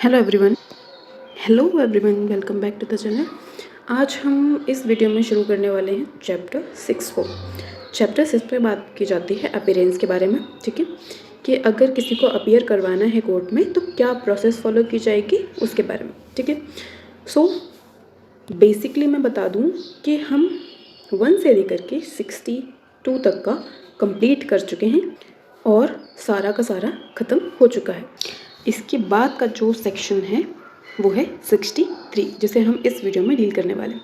Hello everyone welcome back to the channel. आज हम इस वीडियो में शुरू करने वाले हैं चैप्टर 6 को। चैप्टर 6 पे बात की जाती है अपीयरेंस के बारे में, ठीक है, कि अगर किसी को अपीयर करवाना है कोर्ट में तो क्या प्रोसेस फॉलो की जाएगी उसके बारे में, ठीक है। सो बेसिकली मैं बता दूं कि हम 1 से लेकर के 62 तक का कंप्लीट कर चुके हैं और सारा का सारा ख़त्म हो चुका है। इसके बाद का जो सेक्शन है वो है 63, जिसे हम इस वीडियो में डील करने वाले हैं।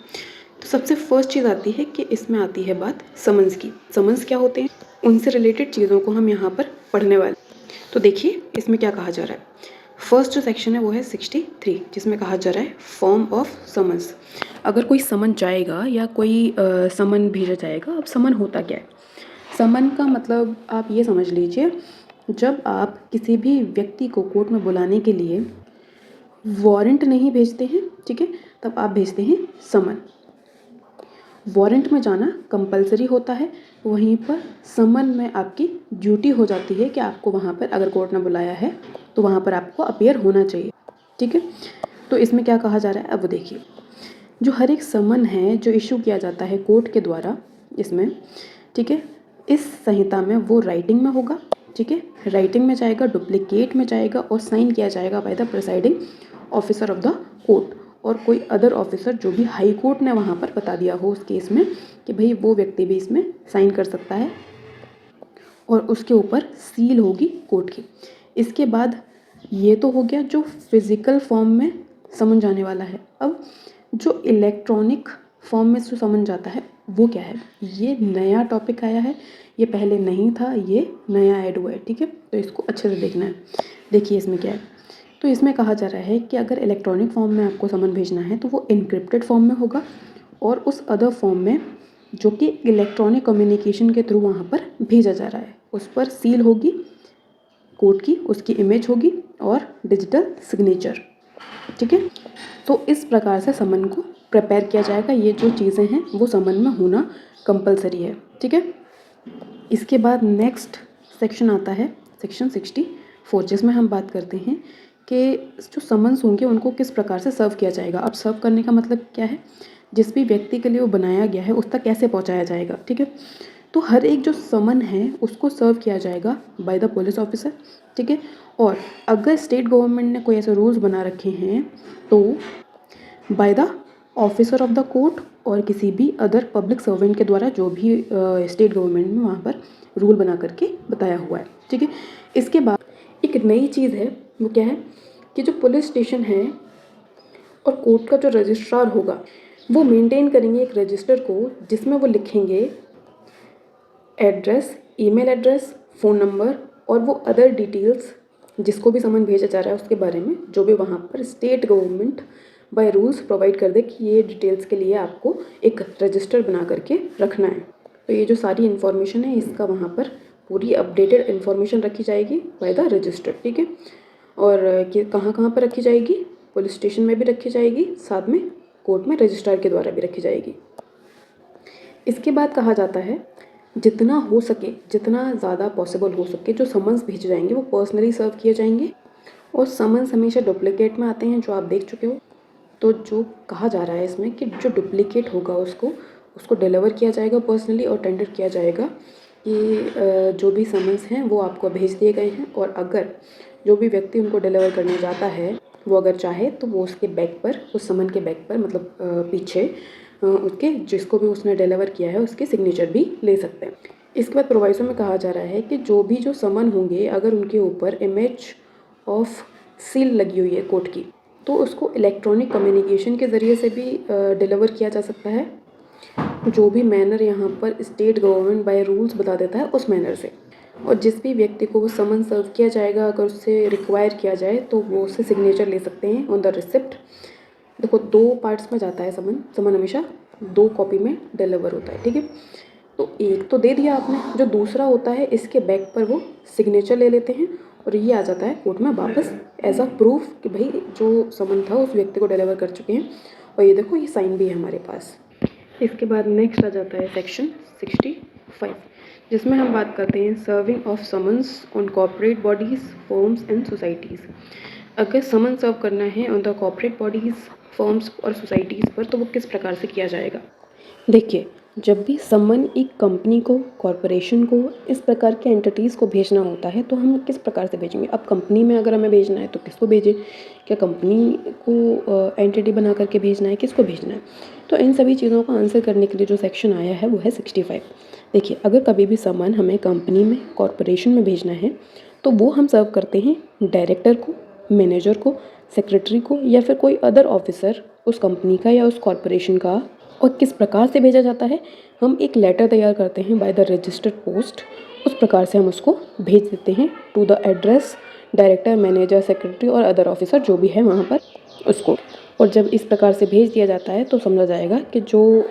तो सबसे फर्स्ट चीज़ आती है कि इसमें आती है बात समन्स की। समन्स क्या होते हैं, उनसे रिलेटेड चीज़ों को हम यहाँ पर पढ़ने वाले। तो देखिए इसमें क्या कहा जा रहा है। फर्स्ट जो सेक्शन है वो है 63, जिसमें कहा जा रहा है फॉर्म ऑफ समन्स। अगर कोई समन जाएगा या कोई समन भेजा जाएगा। अब समन होता क्या है? समन का मतलब आप ये समझ लीजिए, जब आप किसी भी व्यक्ति को कोर्ट में बुलाने के लिए वारंट नहीं भेजते हैं, ठीक है, तब आप भेजते हैं समन। वारंट में जाना कंपलसरी होता है, वहीं पर समन में आपकी ड्यूटी हो जाती है कि आपको वहाँ पर अगर कोर्ट ने बुलाया है तो वहाँ पर आपको अपीयर होना चाहिए, ठीक है। तो इसमें क्या कहा जा रहा है, अब वो देखिए। जो हर एक समन है जो इशू किया जाता है कोर्ट के द्वारा इसमें, ठीक है, इस संहिता में वो राइटिंग में होगा, ठीक है, राइटिंग में जाएगा, डुप्लीकेट में जाएगा और साइन किया जाएगा by the presiding officer of the court, और कोई अदर ऑफिसर जो भी हाई कोर्ट ने वहाँ पर बता दिया हो उस केस में कि भाई वो व्यक्ति भी इसमें साइन कर सकता है, और उसके ऊपर सील होगी कोर्ट की। इसके बाद ये तो हो गया जो फिज़िकल फॉर्म में समन जाने वाला है। अब जो इलेक्ट्रॉनिक फॉर्म में जो समन जाता है वो क्या है, ये नया टॉपिक आया है, ये पहले नहीं था, ये नया ऐड हुआ है, ठीक है। तो इसको अच्छे से देखना है। देखिए इसमें क्या है। तो इसमें कहा जा रहा है कि अगर इलेक्ट्रॉनिक फॉर्म में आपको समन भेजना है तो वो इनक्रिप्टेड फॉर्म में होगा, और उस अदर फॉर्म में जो कि इलेक्ट्रॉनिक कम्युनिकेशन के थ्रू वहाँ पर भेजा जा रहा है उस पर सील होगी कोर्ट की, उसकी इमेज होगी और डिजिटल सिग्नेचर, ठीक है। तो इस प्रकार से समन को प्रिपेयर किया जाएगा। ये जो चीज़ें हैं वो समन में होना कंपलसरी है, ठीक है। इसके बाद नेक्स्ट सेक्शन आता है सेक्शन 64, जिसमें हम बात करते हैं कि जो समन्स होंगे उनको किस प्रकार से सर्व किया जाएगा। अब सर्व करने का मतलब क्या है, जिस भी व्यक्ति के लिए वो बनाया गया है उस तक कैसे पहुंचाया जाएगा, ठीक है। तो हर एक जो समन है उसको सर्व किया जाएगा बाय द पुलिस ऑफिसर, ठीक है। और अगर स्टेट गवर्नमेंट ने कोई ऐसे रूल्स बना रखे हैं तो by the officer of the court और किसी भी अदर पब्लिक सर्वेंट के द्वारा, जो भी स्टेट गवर्नमेंट में वहाँ पर रूल बना करके बताया हुआ है, ठीक है। इसके बाद एक नई चीज़ है, वो क्या है कि जो पुलिस स्टेशन है और कोर्ट का जो रजिस्ट्रार होगा वो मेंटेन करेंगे एक रजिस्टर को, जिसमें वो लिखेंगे address, email address, phone number और वो अदर डिटेल्स जिसको भी समन भेजा जा रहा है उसके बारे में, जो भी वहाँ पर state government by rules provide कर दे कि ये डिटेल्स के लिए आपको एक रजिस्टर बना करके रखना है। तो ये जो सारी इन्फॉर्मेशन है इसका वहाँ पर पूरी अपडेटेड इन्फॉर्मेशन रखी जाएगी बाय द रजिस्टर, ठीक है। और कि कहाँ कहाँ पर रखी जाएगी, पुलिस स्टेशन में भी रखी जाएगी, साथ में कोर्ट में रजिस्ट्रार के द्वारा भी रखी जाएगी। इसके बाद कहा जाता है जितना हो सके, जितना ज़्यादा पॉसिबल हो सके, जो समन्स भेजे जाएंगे वो पर्सनली सर्व किए जाएंगे, और समन्स हमेशा डुप्लीकेट में आते हैं जो आप देख चुके हो। तो जो कहा जा रहा है इसमें कि जो डुप्लीकेट होगा उसको डिलीवर किया जाएगा पर्सनली, और टेंडर किया जाएगा कि जो भी समन्स हैं वो आपको भेज दिए गए हैं, और अगर जो भी व्यक्ति उनको डिलीवर करने जाता है वो अगर चाहे तो वो उसके बैग पर, उस समन के बैग पर मतलब पीछे उसके जिसको भी उसने डिलीवर किया है उसके सिग्नेचर भी ले सकते हैं। इसके बाद प्रोवाइसो में कहा जा रहा है कि जो समन होंगे अगर उनके ऊपर इमेज ऑफ सील लगी हुई है कोर्ट की, तो उसको इलेक्ट्रॉनिक कम्युनिकेशन के ज़रिए से भी डिलीवर किया जा सकता है, जो भी मैनर यहाँ पर स्टेट गवर्नमेंट बाय रूल्स बता देता है उस मैनर से। और जिस भी व्यक्ति को वो समन सर्व किया जाएगा अगर उससे रिक्वायर किया जाए तो वो उससे सिग्नेचर ले सकते हैं ऑन द रिसिप्ट। देखो 2 पार्ट्स में जाता है समन हमेशा 2 कॉपी में डिलीवर होता है, ठीक है। तो एक तो दे दिया आपने, जो दूसरा होता है इसके बैक पर वो सिग्नेचर ले लेते हैं और ये आ जाता है कोर्ट में वापस एज अ प्रूफ कि भाई जो समन था उस व्यक्ति को डिलीवर कर चुके हैं, और ये देखो ये साइन भी है हमारे पास। इसके बाद नेक्स्ट आ जाता है सेक्शन 65, जिसमें हम बात करते हैं serving of summons on corporate bodies, firms and societies. अगर समन सर्व करना है on the corporate bodies, firms और सोसाइटीज़ पर, तो वो किस प्रकार से किया जाएगा। देखिए, जब भी समन एक कंपनी को, कॉरपोरेशन को, इस प्रकार के एंटिटीज़ को भेजना होता है तो हम किस प्रकार से भेजेंगे। अब कंपनी में अगर हमें भेजना है तो किसको भेजें, क्या कंपनी को एंटिटी बना करके भेजना है, किसको भेजना है। तो इन सभी चीज़ों का आंसर करने के लिए जो सेक्शन आया है वो है 65। देखिए, अगर कभी भी समन हमें कंपनी में, कॉरपोरेशन में भेजना है तो वो हम सर्व करते हैं डायरेक्टर को, मैनेजर को, सेक्रेटरी को या फिर कोई अदर ऑफिसर उस कंपनी का या उस कॉरपोरेशन का। और किस प्रकार से भेजा जाता है, हम एक लेटर तैयार करते हैं बाय द रजिस्टर्ड पोस्ट, उस प्रकार से हम उसको भेज देते हैं to the address director, manager, secretary और अदर ऑफिसर जो भी है वहाँ पर उसको। और जब इस प्रकार से भेज दिया जाता है तो समझा जाएगा कि जो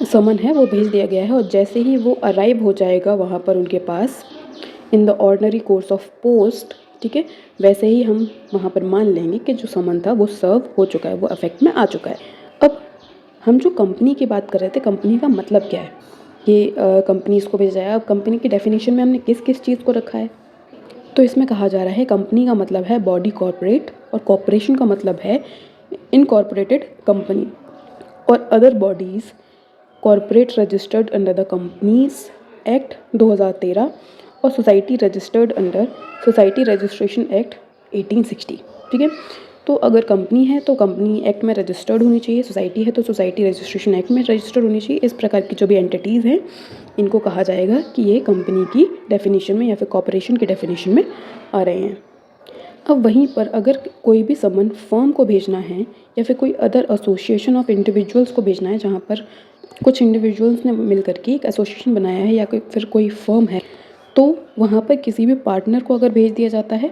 समन है वो भेज दिया गया है। और जैसे ही वो अराइव हो जाएगा वहाँ पर उनके पास in the ordinary course of post, ठीक है, वैसे ही हम वहाँ पर मान लेंगे कि जो समन था वो सर्व हो चुका है, वो इफेक्ट में आ चुका है। अब हम जो कंपनी की बात कर रहे थे, कंपनी का मतलब क्या है, ये कंपनीज़ को भेजा जाए। अब कंपनी की डेफिनेशन में हमने किस किस चीज़ को रखा है, तो इसमें कहा जा रहा है कंपनी का मतलब है बॉडी कॉर्पोरेट, और कॉर्पोरेशन का मतलब है इनकॉर्पोरेटेड कंपनी, और other bodies corporate registered under the companies act 2013 और society registered under society registration act 1860। ठीक है, तो अगर कंपनी है तो कंपनी एक्ट में रजिस्टर्ड होनी चाहिए, सोसाइटी है तो सोसाइटी रजिस्ट्रेशन एक्ट में रजिस्टर्ड होनी चाहिए। इस प्रकार की जो भी एंटिटीज़ हैं इनको कहा जाएगा कि ये कंपनी की डेफिनेशन में या फिर कॉर्पोरेशन की डेफिनेशन में आ रहे हैं। अब वहीं पर अगर कोई भी समन फर्म को भेजना है या फिर कोई अदर एसोसिएशन ऑफ इंडिविजुअल्स को भेजना है, जहाँ पर कुछ इंडिविजुअल्स ने मिल करके एक एसोसिएशन बनाया है या फिर कोई फर्म है, तो वहाँ पर किसी भी पार्टनर को अगर भेज दिया जाता है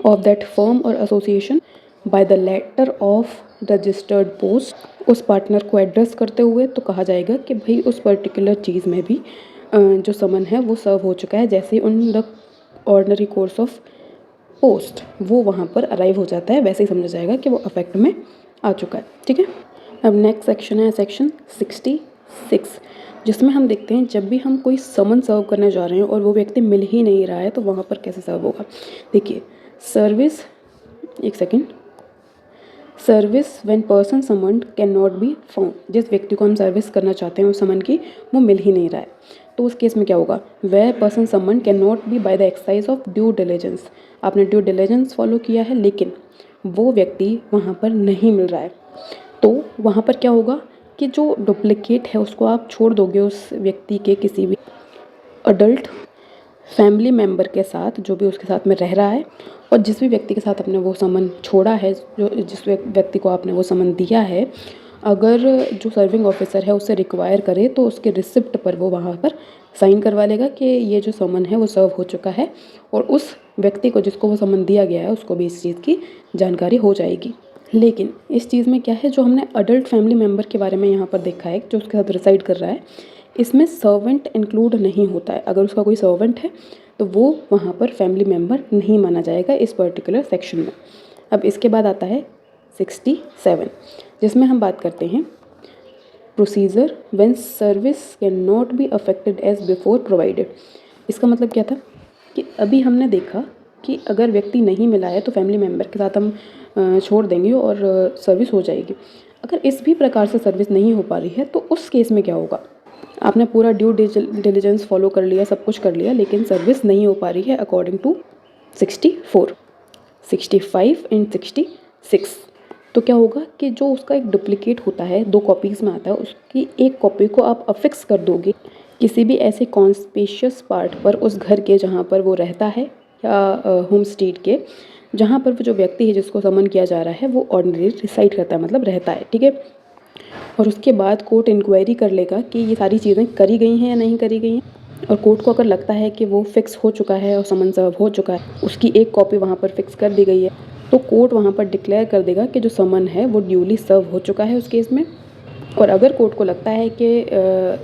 ऑफ दैट फर्म और association by the letter of registered post, उस पार्टनर को एड्रेस करते हुए, तो कहा जाएगा कि भाई उस पर्टिकुलर चीज़ में भी जो समन है वो सर्व हो चुका है। जैसे उन the ordinary course of post वो वहाँ पर अराइव हो जाता है, वैसे ही समझा जाएगा कि वो अफेक्ट में आ चुका है। ठीक है, अब नेक्स्ट सेक्शन है सेक्शन 66, जिसमें हम देखते हैं जब भी हम कोई समन सर्व करने जा रहे हैं और वो व्यक्ति मिल ही नहीं रहा है तो वहाँ पर कैसे सर्व होगा। देखिए, सर्विस, एक second, service when person summoned can not be found, जिस व्यक्ति को हम सर्विस करना चाहते हैं उस समन की, वो मिल ही नहीं रहा है, तो उस केस में क्या होगा, where person summoned can not be by the exercise of due diligence, आपने ड्यू डिलिजेंस फॉलो किया है लेकिन वो व्यक्ति वहाँ पर नहीं मिल रहा है, तो वहाँ पर क्या होगा कि जो डुप्लीकेट है उसको आप छोड़ दोगे उस व्यक्ति के किसी भी अडल्ट फैमिली मेम्बर के साथ जो भी उसके साथ में रह रहा है, और जिस भी व्यक्ति के साथ आपने वो समन छोड़ा है, जो जिस व्यक्ति को आपने वो समन दिया है, अगर जो सर्विंग ऑफिसर है उससे रिक्वायर करे तो उसके रिसिप्ट पर वो वहाँ पर साइन करवा लेगा कि ये जो समन है वो सर्व हो चुका है, और उस व्यक्ति को जिसको वो समन दिया गया है उसको भी इस चीज़ की जानकारी हो जाएगी। लेकिन इस चीज़ में क्या है, जो हमने अडल्ट फैमिली मेम्बर के बारे में यहाँ पर देखा है जो उसके साथ रिसाइड कर रहा है, इसमें सर्वेंट इंक्लूड नहीं होता है। अगर उसका कोई सर्वेंट है तो वो वहाँ पर फैमिली मेम्बर नहीं माना जाएगा इस पर्टिकुलर सेक्शन में। अब इसके बाद आता है 67, जिसमें हम बात करते हैं procedure when service can not be affected as before provided. इसका मतलब क्या था कि अभी हमने देखा कि अगर व्यक्ति नहीं मिला है तो फैमिली मेम्बर के साथ हम छोड़ देंगे और सर्विस हो जाएगी। अगर इस भी प्रकार से सर्विस नहीं हो पा रही है तो उस केस में क्या होगा, आपने पूरा ड्यू डिलिजेंस फॉलो कर लिया, सब कुछ कर लिया, लेकिन सर्विस नहीं हो पा रही है अकॉर्डिंग टू 64, 65 एंड 66, तो क्या होगा कि जो उसका एक डुप्लीकेट होता है, 2 कॉपीज़ में आता है, उसकी एक कॉपी को आप अफिक्स कर दोगे किसी भी ऐसे कॉन्स्पेशियस पार्ट पर उस घर के जहाँ पर वो रहता है या होम स्टेट के जहाँ पर वो जो व्यक्ति है जिसको समन किया जा रहा है वो ऑर्डिनरी रिसाइड करता है, मतलब रहता है। ठीक है, और उसके बाद कोर्ट इंक्वायरी कर लेगा कि ये सारी चीज़ें करी गई हैं या नहीं करी गई हैं, और कोर्ट को अगर लगता है कि वो फिक्स हो चुका है और समन सर्व हो चुका है, उसकी एक कॉपी वहाँ पर फिक्स कर दी गई है, तो कोर्ट वहाँ पर डिक्लेयर कर देगा कि जो समन है वो ड्यूली सर्व हो चुका है उस केस में। और अगर कोर्ट को लगता है कि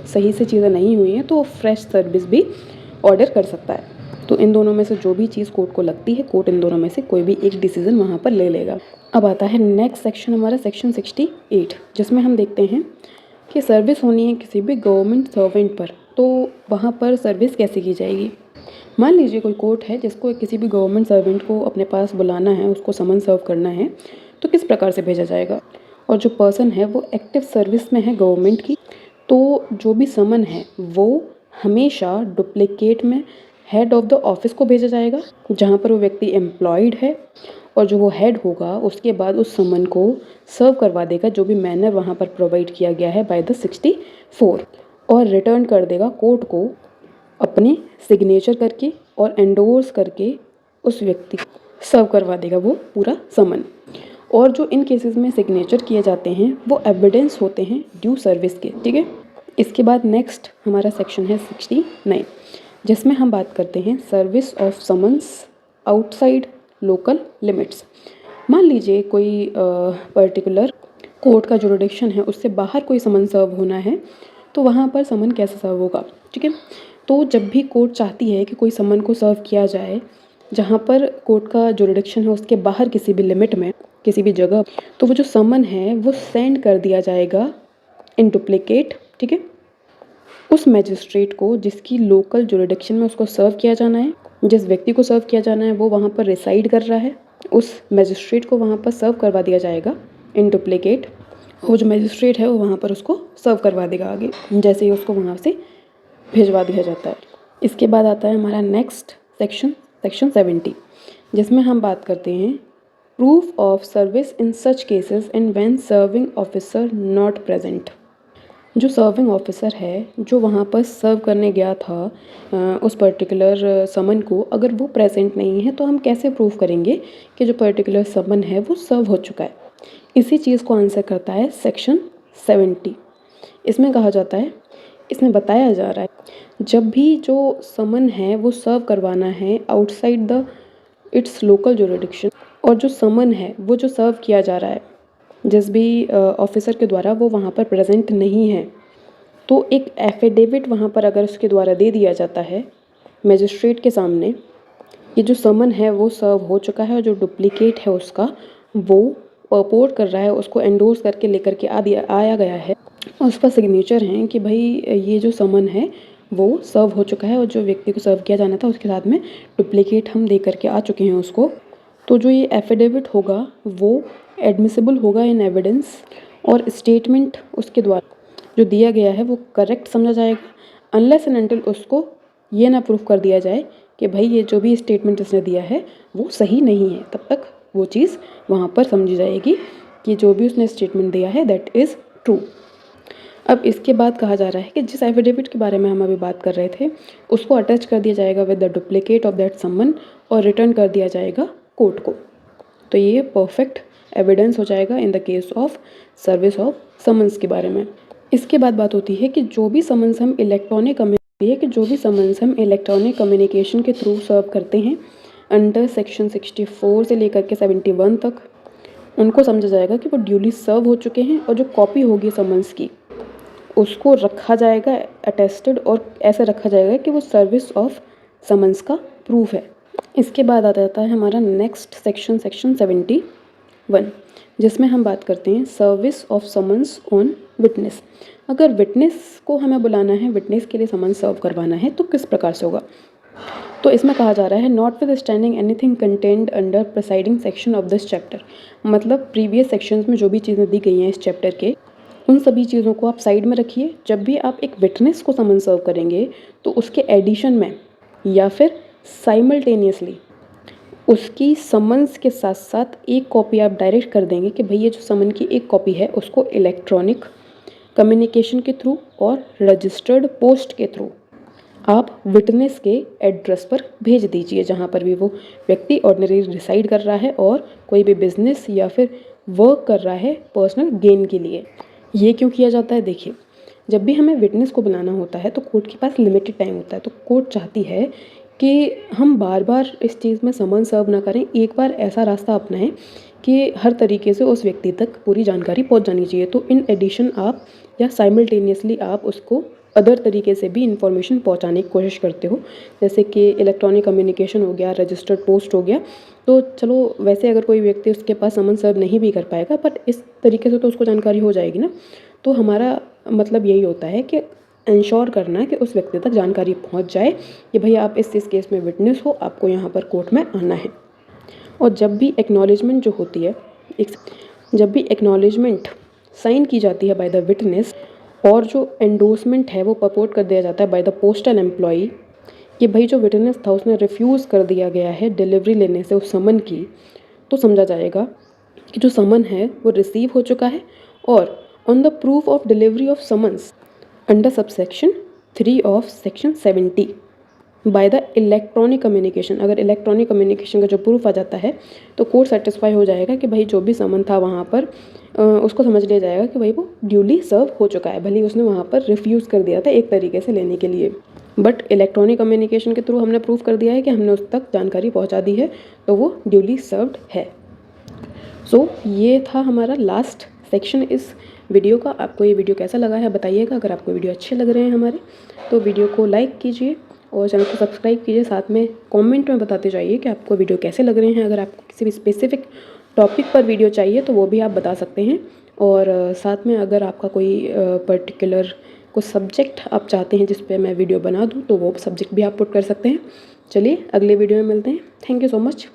सही से चीज़ें नहीं हुई हैं तो फ्रेश सर्विस भी ऑर्डर कर सकता है। तो इन दोनों में से जो भी चीज़ कोर्ट को लगती है, कोर्ट इन दोनों में से कोई भी एक डिसीजन वहाँ पर ले लेगा। अब आता है नेक्स्ट सेक्शन हमारा सेक्शन 68, जिसमें हम देखते हैं कि सर्विस होनी है किसी भी गवर्नमेंट सर्वेंट पर, तो वहाँ पर सर्विस कैसे की जाएगी। मान लीजिए कोई कोर्ट है जिसको किसी भी गवर्नमेंट सर्वेंट को अपने पास बुलाना है, उसको समन सर्व करना है, तो किस प्रकार से भेजा जाएगा। और जो पर्सन है वो एक्टिव सर्विस में है गवर्नमेंट की, तो जो भी समन है वो हमेशा डुप्लीकेट में हेड ऑफ़ द ऑफिस को भेजा जाएगा जहाँ पर वो व्यक्ति एम्प्लॉयड है, और जो वो हेड होगा उसके बाद उस समन को सर्व करवा देगा जो भी मैनर वहाँ पर प्रोवाइड किया गया है बाय द 64, और रिटर्न कर देगा कोर्ट को अपने सिग्नेचर करके और एंडोर्स करके उस व्यक्ति सर्व करवा देगा वो पूरा समन। और जो इन केसेस में सिग्नेचर किए जाते हैं वो एविडेंस होते हैं ड्यू सर्विस के, ठीक है। इसके बाद नेक्स्ट हमारा सेक्शन है 69, जिसमें हम बात करते हैं service of summons outside local limits. मान लीजिए कोई पर्टिकुलर कोर्ट का जुरिडिक्शन है, उससे बाहर कोई समन सर्व होना है, तो वहाँ पर समन कैसे सर्व होगा, ठीक है। तो जब भी कोर्ट चाहती है कि कोई समन को सर्व किया जाए जहाँ पर कोर्ट का जुरिडिक्शन है उसके बाहर किसी भी लिमिट में किसी भी जगह, तो वो जो समन है वो सेंड कर दिया जाएगा इन डुप्लीकेट, ठीक है, उस मैजिस्ट्रेट को जिसकी लोकल जुरिडिक्शन में उसको सर्व किया जाना है। जिस व्यक्ति को सर्व किया जाना है वो वहाँ पर रिसाइड कर रहा है, उस मैजिस्ट्रेट को वहाँ पर सर्व करवा दिया जाएगा इन डुप्लीकेट। वो जो मैजिस्ट्रेट है वो वहाँ पर उसको सर्व करवा देगा आगे, जैसे ही उसको वहाँ से भिजवा दिया जाता है। इसके बाद आता है हमारा नेक्स्ट सेक्शन 70, जिसमें हम बात करते हैं proof of service in such cases and when serving officer not present. जो सर्विंग ऑफिसर है जो वहाँ पर सर्व करने गया था उस पर्टिकुलर समन को, अगर वो प्रेजेंट नहीं है तो हम कैसे प्रूफ करेंगे कि जो पर्टिकुलर समन है वो सर्व हो चुका है। इसी चीज़ को आंसर करता है सेक्शन 70। इसमें कहा जाता है, इसमें बताया जा रहा है जब भी जो समन है वो सर्व करवाना है outside the it's local jurisdiction, और जो समन है वो जो सर्व किया जा रहा है जिस भी ऑफिसर के द्वारा वो वहाँ पर प्रेजेंट नहीं है, तो एक एफिडेविट वहाँ पर अगर उसके द्वारा दे दिया जाता है मैजिस्ट्रेट के सामने, ये जो समन है वो सर्व हो चुका है और जो डुप्लीकेट है उसका वो परपोर्ट कर रहा है, उसको एंडोर्स करके लेकर के आया गया है, और उस पर सिग्नेचर हैं कि भाई ये जो समन है वो सर्व हो चुका है और जो व्यक्ति को सर्व किया जाना था उसके साथ में डुप्लीकेट हम दे करके आ चुके हैं उसको। तो जो ये एफिडेविट होगा वो एडमिसिबल होगा इन एविडेंस, और स्टेटमेंट उसके द्वारा जो दिया गया है वो करेक्ट समझा जाएगा, अनलेस एंड अनटिल उसको ये ना प्रूफ कर दिया जाए कि भाई ये जो भी स्टेटमेंट इसने दिया है वो सही नहीं है, तब तक वो चीज़ वहाँ पर समझी जाएगी कि जो भी उसने स्टेटमेंट दिया है दैट इज़ ट्रू। अब इसके बाद कहा जा रहा है कि जिस एफिडेविट के बारे में हम अभी बात कर रहे थे उसको अटैच कर दिया जाएगा with the duplicate of that someone और रिटर्न कर दिया जाएगा कोर्ट को। तो ये परफेक्ट एविडेंस हो जाएगा in the case of service of summons के बारे में। इसके बाद बात होती है कि जो भी समन्स हम इलेक्ट्रॉनिक कम्युनिकेशन के थ्रू सर्व करते हैं अंडर सेक्शन 64 से लेकर के 71 तक, उनको समझा जाएगा कि वो ड्यूली सर्व हो चुके हैं, और जो कॉपी होगी समन्स की उसको रखा जाएगा अटेस्टेड, और ऐसे रखा जाएगा कि वो सर्विस ऑफ समन्स का प्रूफ है। इसके बाद आ जाता है हमारा नेक्स्ट सेक्शन 71, जिसमें हम बात करते हैं service of summons on witness. अगर विटनेस को हमें बुलाना है, विटनेस के लिए समन्स सर्व करवाना है तो किस प्रकार से होगा। तो इसमें कहा जा रहा है not with standing anything contained under presiding section of this chapter. मतलब प्रीवियस सेक्शंस में जो भी चीज़ें दी गई हैं इस चैप्टर के, उन सभी चीज़ों को आप साइड में रखिए। जब भी आप एक विटनेस को समन सर्व करेंगे तो उसके एडिशन में या फिर साइमल्टेनियसली उसकी समन्स के साथ साथ एक कॉपी आप डायरेक्ट कर देंगे कि भई ये जो समन की एक कॉपी है उसको इलेक्ट्रॉनिक कम्युनिकेशन के थ्रू और रजिस्टर्ड पोस्ट के थ्रू आप विटनेस के एड्रेस पर भेज दीजिए जहाँ पर भी वो व्यक्ति ऑर्डिनरी रिसाइड कर रहा है और कोई भी बिजनेस या फिर वर्क कर रहा है पर्सनल गेन के लिए। ये क्यों किया जाता है, देखिए जब भी हमें विटनेस को बुलाना होता है तो कोर्ट के पास लिमिटेड टाइम होता है, तो कोर्ट चाहती है कि हम बार बार इस चीज़ में समन सर्व ना करें, एक बार ऐसा रास्ता अपनाएं कि हर तरीके से उस व्यक्ति तक पूरी जानकारी पहुंच जानी चाहिए। तो इन एडिशन आप या साइमल्टेनियसली आप उसको अदर तरीके से भी इंफॉर्मेशन पहुंचाने की कोशिश करते हो, जैसे कि इलेक्ट्रॉनिक कम्युनिकेशन हो गया, रजिस्टर्ड पोस्ट हो गया। तो चलो वैसे अगर कोई व्यक्ति उसके पास समन सर्व नहीं भी कर पाएगा बट इस तरीके से तो उसको जानकारी हो जाएगी ना। तो हमारा मतलब यही होता है कि इंश्योर करना है कि उस व्यक्ति तक जानकारी पहुंच जाए कि भैया आप इस केस में विटनेस हो, आपको यहाँ पर कोर्ट में आना है। और जब भी एक्नॉलेजमेंट जो होती है, जब भी एक्नॉलेजमेंट साइन की जाती है बाय द विटनेस, और जो एंडोर्समेंट है वो परपोर्ट कर दिया जाता है बाय द पोस्टल एम्प्लॉई कि भाई जो विटनेस था उसने रिफ्यूज़ कर दिया गया है डिलीवरी लेने से उस समन की, तो समझा जाएगा कि जो समन है वो रिसीव हो चुका है। और on the proof of delivery of summons under subsection 3 of section 70 by the electronic communication, अगर इलेक्ट्रॉनिक कम्युनिकेशन का जो प्रूफ आ जाता है तो कोर्ट सेटिस्फाई हो जाएगा कि भाई जो भी समन था वहाँ पर उसको समझ लिया जाएगा कि भाई वो ड्यूली सर्व हो चुका है, भले ही उसने वहाँ पर रिफ्यूज़ कर दिया था एक तरीके से लेने के लिए, बट इलेक्ट्रॉनिक कम्युनिकेशन के थ्रू हमने प्रूफ कर दिया है कि हमने उस तक जानकारी पहुँचा दी है, तो वो ड्यूली सर्व्ड है। सो ये था हमारा लास्ट सेक्शन इस वीडियो का। आपको ये वीडियो कैसा लगा है बताइएगा। अगर आपको वीडियो अच्छे लग रहे हैं हमारे, तो वीडियो को लाइक कीजिए और चैनल को सब्सक्राइब कीजिए। साथ में कमेंट में बताते जाइए कि आपको वीडियो कैसे लग रहे हैं। अगर आपको किसी भी स्पेसिफिक टॉपिक पर वीडियो चाहिए तो वो भी आप बता सकते हैं। और साथ में अगर आपका कोई पर्टिकुलर कुछ सब्जेक्ट आप चाहते हैं जिस पे मैं वीडियो बना दूँ, तो वो सब्जेक्ट भी आप पुट कर सकते हैं। चलिए अगले वीडियो में मिलते हैं। Thank you so much.